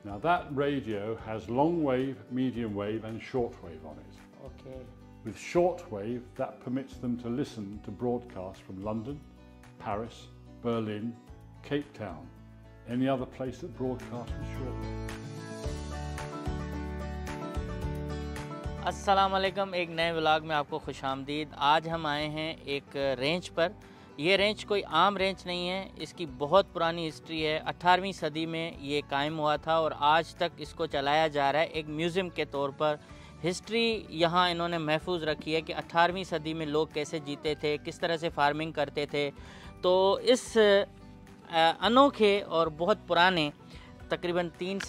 Now that radio has long wave, medium wave and short wave on it. Okay. With short wave, that permits them to listen to broadcasts from London, Paris, Berlin, Cape Town, any other place that broadcasts with short wave. अस्सलाम वालेकुम, एक नए vlog में आपको खुशामदीद। आज हम आए हैं एक रेंज पर। ये रेंज कोई आम रेंज नहीं है, इसकी बहुत पुरानी हिस्ट्री है। 18वीं सदी में ये कायम हुआ था और आज तक इसको चलाया जा रहा है एक म्यूज़ियम के तौर पर। हिस्ट्री यहाँ इन्होंने महफूज रखी है कि 18वीं सदी में लोग कैसे जीते थे, किस तरह से फार्मिंग करते थे। तो इस अनोखे और बहुत पुराने, तकरीबन 3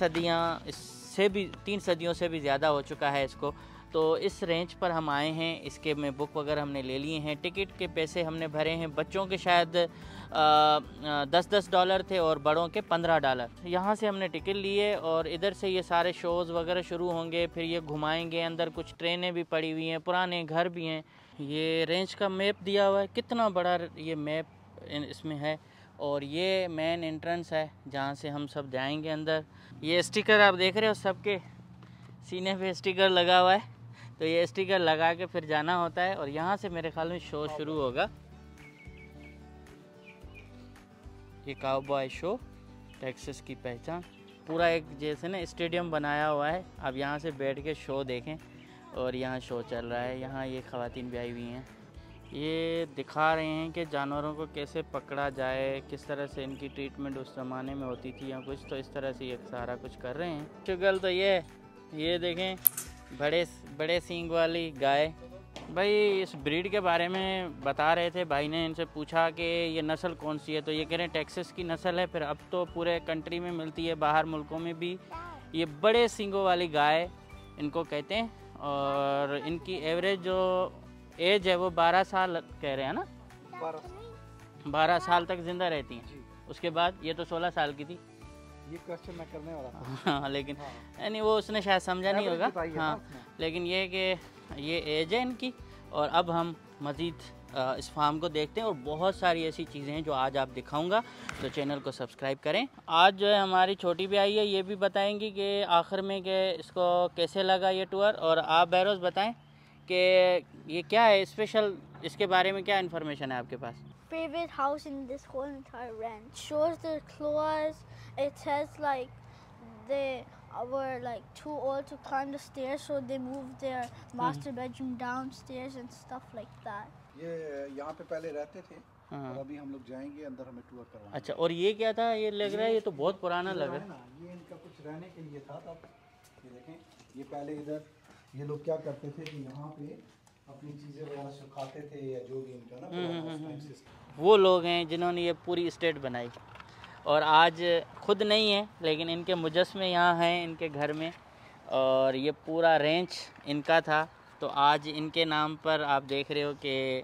सदियों से भी ज़्यादा हो चुका है इसको। तो इस रेंज पर हम आए हैं, इसके में बुक वगैरह हमने ले लिए हैं, टिकट के पैसे हमने भरे हैं। बच्चों के शायद $10 थे और बड़ों के $15। यहाँ से हमने टिकट लिए और इधर से ये सारे शोज़ वगैरह शुरू होंगे, फिर ये घुमाएंगे। अंदर कुछ ट्रेनें भी पड़ी हुई हैं, पुराने घर भी हैं। ये रेंज का मैप दिया हुआ है, कितना बड़ा ये मैप इसमें है। और ये मेन एंट्रेंस है जहाँ से हम सब जाएंगे अंदर। ये स्टिकर आप देख रहे हो, सबके सीने पे स्टिकर लगा हुआ है, तो ये स्टिकर लगा के फिर जाना होता है। और यहाँ से मेरे ख्याल में शो शुरू होगा। ये काउबॉय शो, टेक्सास की पहचान। पूरा एक जैसे ना स्टेडियम बनाया हुआ है, आप यहाँ से बैठ के शो देखें। और यहाँ शो चल रहा है, यहाँ ये ख़वातीन भी आई हुई हैं। ये दिखा रहे हैं कि जानवरों को कैसे पकड़ा जाए, किस तरह से इनकी ट्रीटमेंट उस ज़माने में होती थी या कुछ। तो इस तरह से ये सारा कुछ कर रहे हैं। शुगल तो ये देखें, बड़े सींग वाली गाय। भाई इस ब्रीड के बारे में बता रहे थे, भाई ने इनसे पूछा कि ये नस्ल कौन सी है, तो ये कह रहे हैं टेक्सास की नस्ल है। फिर अब तो पूरे कंट्री में मिलती है, बाहर मुल्कों में भी। ये बड़े सींगों वाली गाय इनको कहते हैं। और इनकी एवरेज जो एज है वो 12 साल कह रहे हैं ना, 12 साल तक ज़िंदा रहती हैं। उसके बाद ये तो 16 साल की थी। ये क्वेश्चन मैं करने वाला था। हाँ, लेकिन यानी वो उसने शायद समझा नहीं होगा। हाँ, लेकिन ये कि ये एज है इनकी। और अब हम मज़ीद इस फार्म को देखते हैं और बहुत सारी ऐसी चीज़ें हैं जो आज आप दिखाऊंगा, तो चैनल को सब्सक्राइब करें। आज जो है हमारी छोटी भी आई है, ये भी बताएंगी कि आखिर में कि इसको कैसे लगा ये टूर। और आप बहरोज़ बताएं कि ये क्या है स्पेशल, इसके बारे में क्या इन्फॉर्मेशन है आपके पास? Favorite house in this whole entire ranch. Shows their claws. It says like they were like too old to climb the stairs, so they moved their master bedroom downstairs and stuff like that. ये यहाँ पे पहले रहते थे और अभी हम लोग जाएंगे अंदर, हमें टूर करवाएंगे। अच्छा, और ये क्या था? ये लग रहा है ये तो बहुत पुराना लग रहा है ना। ये इनका कुछ रहने के लिए था तब। ये देखें, ये पहले इधर ये लोग क्या करते थे कि यहाँ पे अपनी चीज़ें वगैरह सुखाते थे या जो भी इनका ना वो लोग हैं जिन्होंने ये पूरी स्टेट बनाई। और आज खुद नहीं है, लेकिन इनके मुजस्मे यहाँ हैं इनके घर में। और ये पूरा रेंच इनका था, तो आज इनके नाम पर आप देख रहे हो कि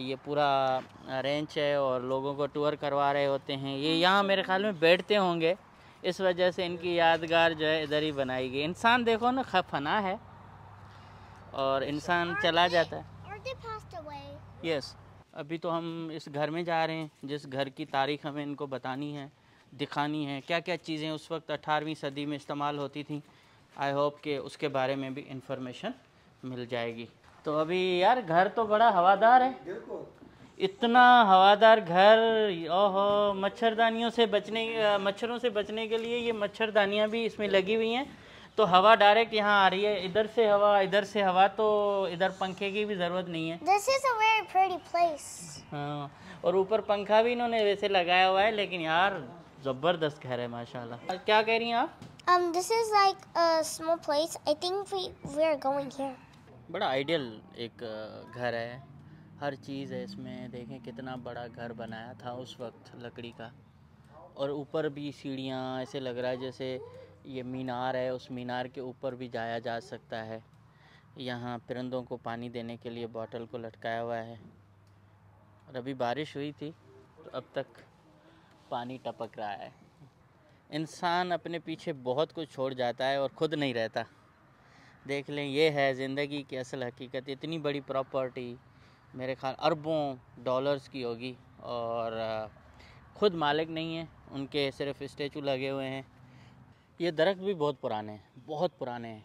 ये पूरा रेंच है और लोगों को टूर करवा रहे होते हैं। ये यहाँ मेरे ख्याल में बैठते होंगे, इस वजह से इनकी यादगार जो है इधर ही बनाई गई। इंसान देखो ना, खफना है और इंसान चला जाता है। यस, अभी तो हम इस घर में जा रहे हैं, जिस घर की तारीख़ हमें इनको बतानी है, दिखानी है, क्या क्या चीज़ें उस वक्त 18वीं सदी में इस्तेमाल होती थी। आई होप कि उसके बारे में भी इंफॉर्मेशन मिल जाएगी। तो अभी यार घर तो बड़ा हवादार है, इतना हवादार घर। ओहो, मच्छरों से बचने के लिए ये मच्छरदानियाँ भी इसमें लगी हुई हैं, तो हवा डायरेक्ट यहाँ आ रही है। इधर से हवा, तो इधर पंखे की भी ज़रूरत नहीं है। This is a very pretty place. हाँ, और ऊपर पंखा भी इन्होंने वैसे लगाया हुआ है, लेकिन यार ज़बरदस्त घर है माशाल्लाह। क्या कह रही हैं आप? This is like a small place. I think we are going here. बड़ा आइडियल एक घर है, हर चीज़ है इसमें। देखें कितना बड़ा घर बनाया था उस वक्त लकड़ी का। और ऊपर भी सीढ़ियाँ, ऐसे लग रहा है जैसे ये मीनार है, उस मीनार के ऊपर भी जाया जा सकता है। यहाँ परिंदों को पानी देने के लिए बोतल को लटकाया हुआ है। और अभी बारिश हुई थी तो अब तक पानी टपक रहा है। इंसान अपने पीछे बहुत कुछ छोड़ जाता है और ख़ुद नहीं रहता। देख लें, ये है ज़िंदगी की असल हकीकत। इतनी बड़ी प्रॉपर्टी मेरे ख्याल अरबों डॉलर्स की होगी और ख़ुद मालिक नहीं है, उनके सिर्फ स्टैचू लगे हुए हैं। ये दरख्त भी बहुत पुराने हैं, बहुत पुराने हैं।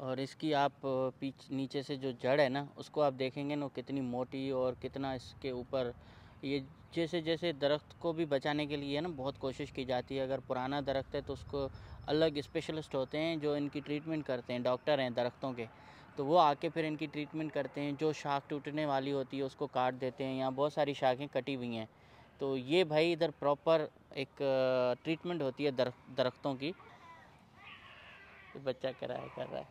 और इसकी आप नीचे से जो जड़ है ना, उसको आप देखेंगे ना कितनी मोटी और कितना इसके ऊपर ये जैसे जैसे दरख्त को भी बचाने के लिए ना बहुत कोशिश की जाती है। अगर पुराना दरख्त है तो उसको अलग स्पेशलिस्ट होते हैं जो इनकी ट्रीटमेंट करते हैं, डॉक्टर हैं दरख्तों के, तो वो आके फिर इनकी ट्रीटमेंट करते हैं। जो शाख टूटने वाली होती है उसको काट देते हैं। यहाँ बहुत सारी शाखें कटी हुई हैं, तो ये भाई इधर प्रॉपर एक ट्रीटमेंट होती है दरख्तों की। तो बच्चा कर रहा है।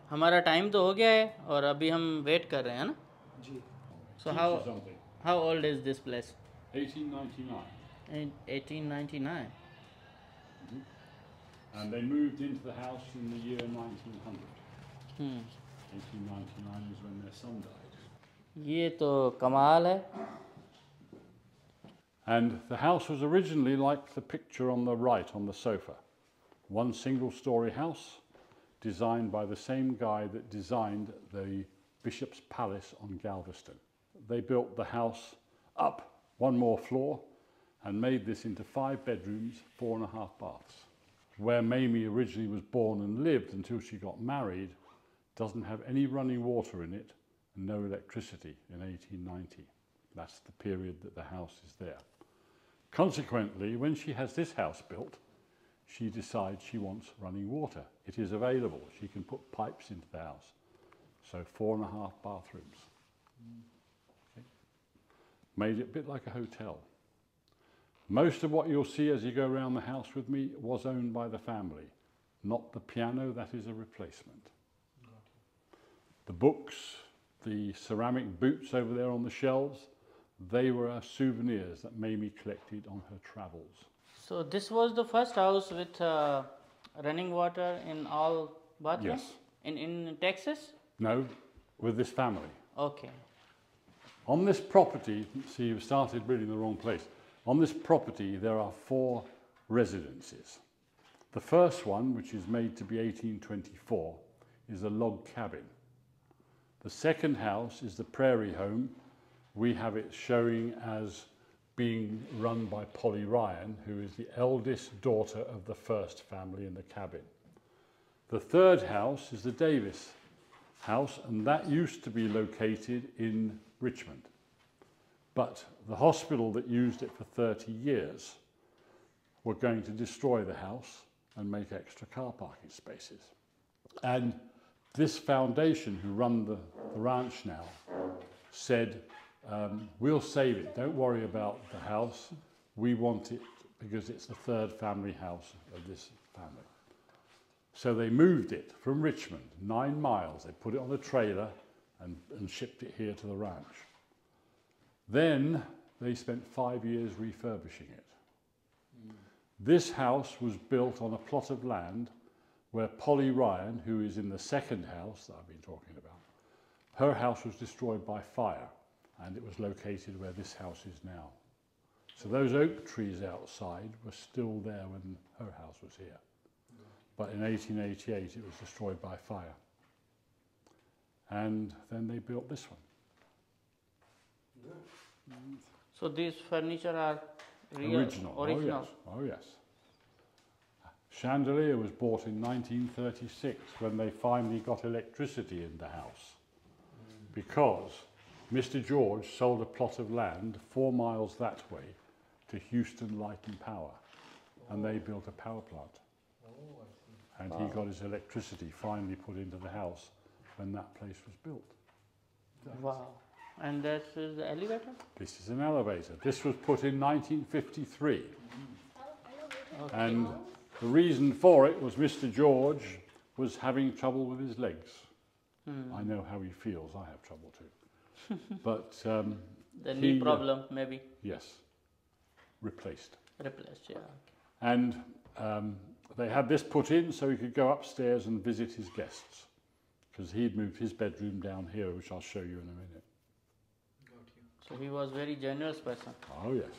हमारा टाइम तो हो गया है और अभी हम वेट कर रहे हैं ना जी। सो Teach you something. How old is this place? 1899. In 1899. And they moved into the house in the year 1900. Hmm, 1899 is when their son died. ये तो कमाल है। And the house was originally like the picture on the right on the sofa. One single story house designed by the same guy that designed the Bishop's Palace on Galveston. They built the house up one more floor and made this into 5 bedrooms, 4.5 baths. Where Mamie originally was born and lived until she got married doesn't have any running water in it and no electricity in 1890. That's the period that the house is there. Consequently, when she has this house built, she decides she wants running water. It is available. She can put pipes into the house. So 4.5 bathrooms. Okay. Made it a bit like a hotel. Most of what you'll see as you go around the house with me was owned by the family. Not the piano, that is a replacement. The books, the ceramic boots over there on the shelves, they were souvenirs that Mamie collected on her travels. So this was the first house with running water in all bathrooms? Yes. In Texas? No, with this family. Okay. On this property, see, you've started really in the wrong place. On this property, there are 4 residences. The first one, which is made to be 1824, is a log cabin. The second house is the Prairie Home. We have it showing as being run by Polly Ryan, who is the eldest daughter of the first family in the cabin. The third house is the Davis house, and that used to be located in Richmond. But the hospital that used it for 30 years were going to destroy the house and make extra car parking spaces. And this foundation, who run the ranch now, said, we'll save it, don't worry about the house, we want it because it's the third family house of this family. So they moved it from Richmond, 9 miles, they put it on a trailer and shipped it here to the ranch. Then they spent 5 years refurbishing it. This house was built on a plot of land where Polly Ryan, who is in the second house that I've been talking about, her house was destroyed by fire, and it was located where this house is now. So those oak trees outside were still there when her house was here. But in 1888 it was destroyed by fire. And then they built this one. So these furniture are real, Original. original. Oh yes. Chandelier was bought in 1936 when they finally got electricity in the house. Because Mr. George sold a plot of land 4 miles that way to Houston Light and Power, and they built a power plant. And he got his electricity finally put into the house when that place was built. Wow. And this is the elevator? This is an elevator. This was put in 1953. Okay. And the reason for it was Mr. George was having trouble with his legs. I know how he feels. I have trouble too. But the knee problem, maybe yes, replaced. replaced, yeah. And they had this put in so he could go upstairs and visit his guests, because he'd moved his bedroom down here, which I'll show you in a minute. So he was very generous person. Oh yes.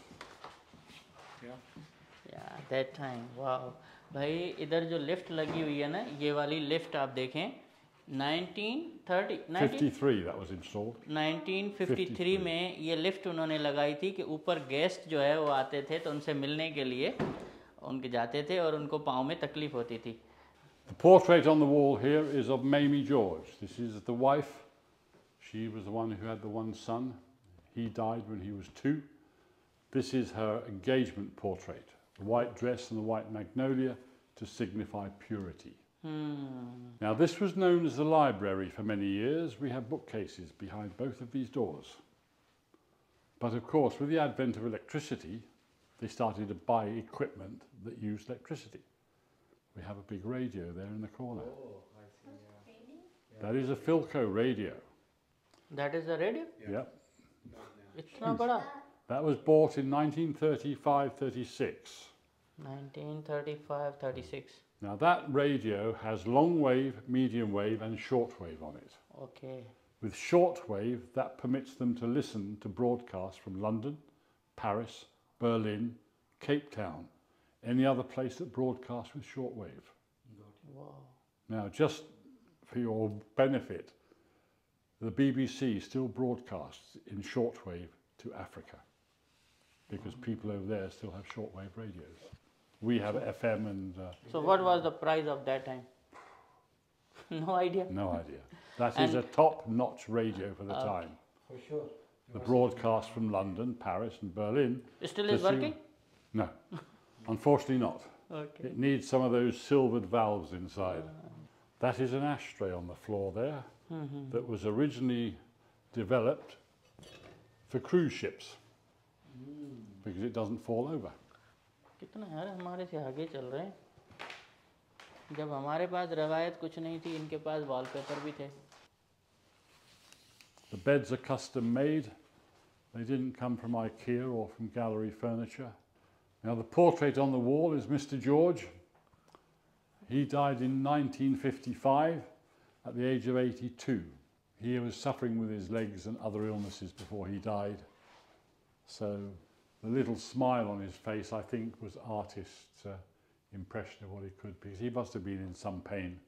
Yeah, that time, wow. भाई इधर जो lift लगी हुई है ना, ये वाली lift आप देखें, 1953 that was installed. 1953 में ये लिफ्ट उन्होंने लगाई थी कि ऊपर गेस्ट जो है वो आते थे तो उनसे मिलने के लिए उनके जाते थे और उनको पाँव में तकलीफ होती थी. The portrait on the wall here is of Mamie George. This is the wife. She was the one who had the one son. He died when he was 2. This is her engagement portrait. The white dress and the white magnolia to signify purity. Now this was known as the library for many years. We have bookcases behind both of these doors. But of course, with the advent of electricity, they started to buy equipment that used electricity. We have a big radio there in the corner. That is a Philco radio. That is the radio? Yep. इतना बड़ा? That was bought in 1935-36. 1935-36. Now that radio has long wave, medium wave and short wave on it. Okay. With short wave, that permits them to listen to broadcasts from London, Paris, Berlin, Cape Town, any other place that broadcasts with short wave. Wow. Now just for your benefit, the BBC still broadcasts in short wave to Africa because people over there still have short wave radios. We have FM and... So what was the price of that time? No idea? No idea. That is a top-notch radio for the time. For sure. The broadcast from London, Paris and Berlin... Still is working? No, unfortunately not. Okay. It needs some of those silvered valves inside. That is an ashtray on the floor there that was originally developed for cruise ships because it doesn't fall over. कितना यार हमारे से आगे चल रहे हैं. जब हमारे पास रवायत कुछ नहीं थी, इनके पास वॉलपेपर भी थे. The beds are custom made. They didn't come from IKEA or from gallery furniture. Now the portrait on the wall is Mr. George. He died in 1955 at the age of 82. He was suffering with his legs and other illnesses before he died. So the little smile on his face, I think, was artist's impression of what he could be. He must have been in some pain.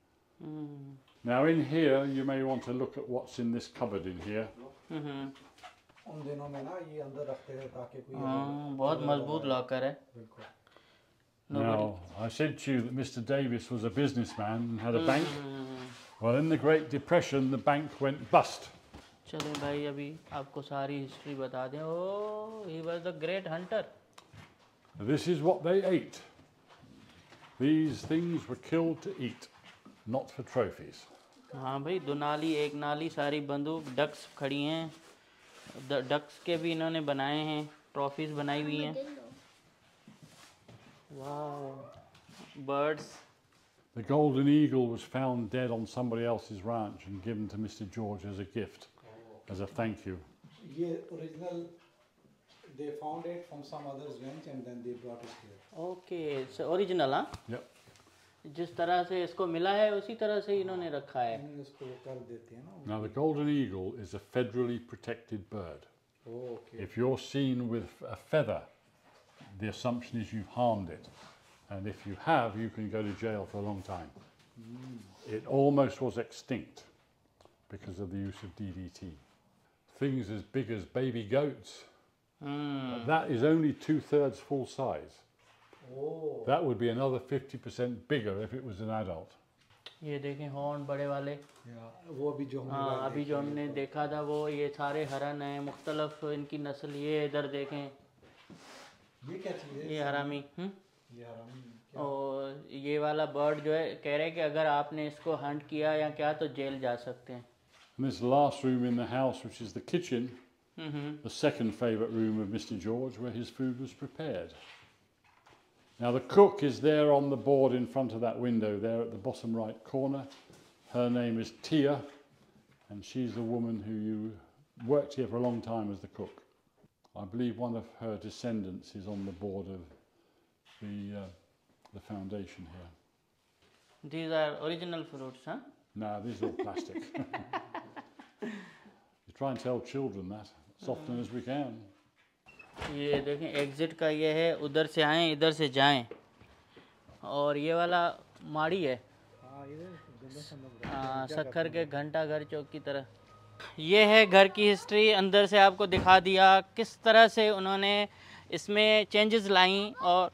Now in here, you may want to look at what's in this cupboard in here. उन दिनों में ना ये अंदर रखते थे ताकि कोई बहुत मजबूत लॉकर है. Now, I said to you that Mr. Davis was a businessman and had a bank. Well, in the Great Depression, the bank went bust. चलो भाई अभी आपको सारी हिस्ट्री बता दें. Oh, he was a great hunter. This is what they ate. These things were killed to eat, not for trophies. हाँ भाई, दो नाली एक नाली सारी बंदूक डक्स खड़ी हैं. डक्स के भी इन्होंने बनाए हैं, ट्रॉफीज बनाई हुई हैं. Wow, birds. The golden eagle was found dead on somebody else's ranch and given to Mr. George as a gift, as a thank you. ये original, they found it from some other's ranch and then they brought it here. Okay, so original हाँ? Yep. जिस तरह से इसको मिला है उसी तरह से इन्होंने रखा है. इसको कर देते हैं ना. Now the golden eagle is a federally protected bird. Oh, okay. If you're seen with a feather, the assumption is you've harmed it. And if you have, you can go to jail for a long time. It almost was extinct because of the use of DDT. Things as big as baby goats. But that is only 2/3 full size. Oh. That would be another 50% bigger if it was an adult. ये देखें horn बड़े वाले. वो अभी जो हाँ, अभी जो हमने देखा था वो ये सारे हरन हैं, मुख्तलफ इनकी नस्ल. ये इधर देखें, ये क्या चीज़ है? ये हरामी. ये हरामी. और ये वाला बर्ड जो है कह रहे हैं कि अगर आपने इसको हंट किया या क्या तो जेल जा सकते हैं. And this last room in the house, which is the kitchen, the second favourite room of Mr. George, where his food was prepared. Now the cook is there on the board in front of that window there at the bottom right corner. Her name is Tia, and she's the woman who worked here for a long time as the cook. I believe one of her descendants is on the board of the foundation here. These are original fruits, huh? No, these are all plastic. You try and tell children that as often as we can. ये देखें exit का ये है, उधर से आएँ इधर से जाएं. और ये वाला माड़ी है. शक्कर के घंटा घर चौक की तरह। ये है घर की हिस्ट्री, अंदर से आपको दिखा दिया किस तरह से उन्होंने इसमें चेंजेस लाई। और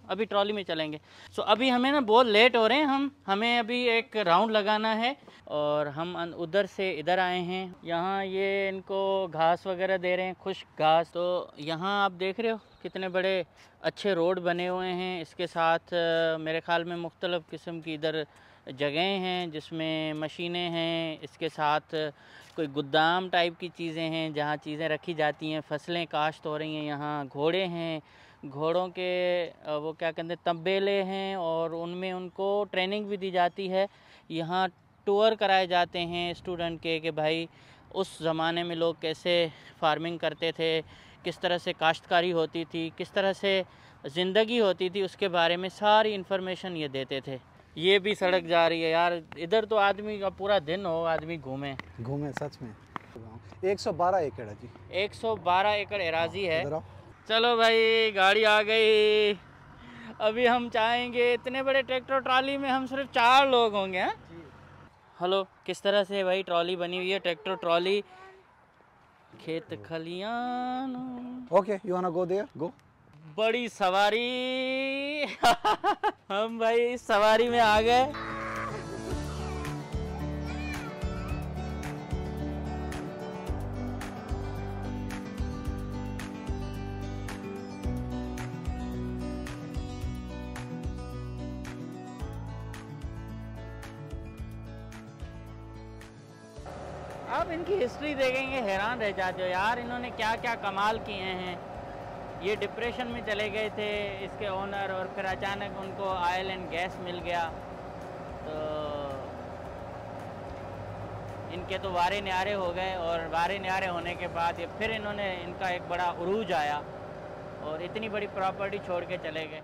अभी ट्रॉली में चलेंगे। सो अभी हमें ना बहुत लेट हो रहे हैं, हमें अभी एक राउंड लगाना है और हम उधर से इधर आए हैं। यहाँ ये इनको घास वगैरह दे रहे हैं, खुश्क घास। तो यहाँ आप देख रहे हो कितने बड़े अच्छे रोड बने हुए हैं। इसके साथ मेरे ख़्याल में मुख्तलिफ़ किस्म की इधर जगहें हैं जिसमें मशीनें हैं। इसके साथ कोई गोदाम टाइप की चीज़ें हैं जहाँ चीज़ें रखी जाती हैं। फसलें काश्त हो रही हैं। यहाँ घोड़े हैं, घोड़ों के वो क्या कहते हैं तबेले हैं और उनमें उनको ट्रेनिंग भी दी जाती है। यहाँ टूर कराए जाते हैं स्टूडेंट के कि भाई उस ज़माने में लोग कैसे फार्मिंग करते थे, किस तरह से काश्तकारी होती थी, किस तरह से ज़िंदगी होती थी, उसके बारे में सारी इन्फॉर्मेशन ये देते थे। ये भी सड़क जा रही है यार, इधर तो आदमी का पूरा दिन हो आदमी घूमे सच में। 112 एकड़ है जी, 112 एकड़ एराजी है। चलो भाई गाड़ी आ गई। अभी हम चाहेंगे इतने बड़े ट्रैक्टर ट्रॉली में हम सिर्फ 4 लोग होंगे। हैं हेलो, किस तरह से भाई ट्रॉली बनी हुई है, ट्रैक्टर ट्रॉली, खेत खलियान। Okay, you wanna go there, go. बड़ी सवारी हम भाई इस सवारी में आ गए। आप इनकी हिस्ट्री देखेंगे हैरान रह जाते हो यार, इन्होंने क्या क्या कमाल किए हैं। ये डिप्रेशन में चले गए थे इसके ओनर, और फिर अचानक उनको ऑयल एंड गैस मिल गया। तो इनके तो वारे न्यारे हो गए, और वारे न्यारे होने के बाद ये फिर इन्होंने इनका एक बड़ा उरूज आया और इतनी बड़ी प्रॉपर्टी छोड़ के चले गए।